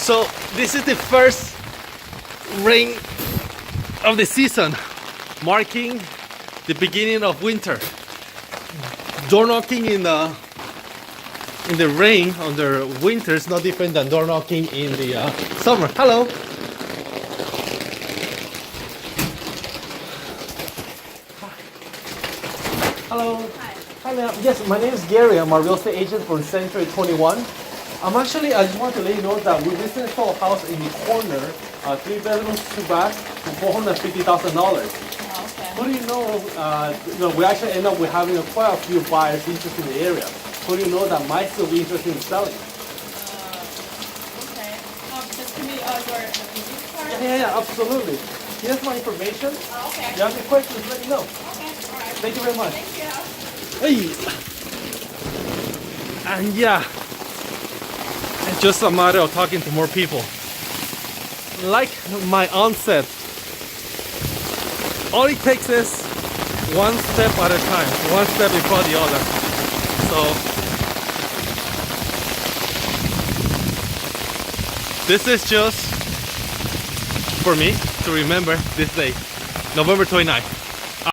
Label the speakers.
Speaker 1: So this is the first rain of the season, marking the beginning of winter. Door knocking in the rain under winter is no different than door knocking in the summer. Hello. Hello.
Speaker 2: Hi.
Speaker 1: Hi, ma'am. Yes, my name is Gary. I'm a real estate agent from Century 21. I just want to let you know that we recently sold a house in the corner, 3 bedrooms, 2 baths, for $450,000.
Speaker 2: Oh, okay.
Speaker 1: Who do you know? We actually end up with having quite a few buyers interested in the area. Who do you know that might still be interested in selling?
Speaker 2: Okay. Just give me your business card.
Speaker 1: Yeah, absolutely. Here's my information.
Speaker 2: Oh, okay.
Speaker 1: If you have any questions, let me know.
Speaker 2: Okay. All right.
Speaker 1: Thank you very much.
Speaker 2: Thank you.
Speaker 1: Hey. And yeah, it's just a matter of talking to more people. Like my aunt said, all it takes is one step at a time, one step before the other. So this is just for me to remember this day, November 29th.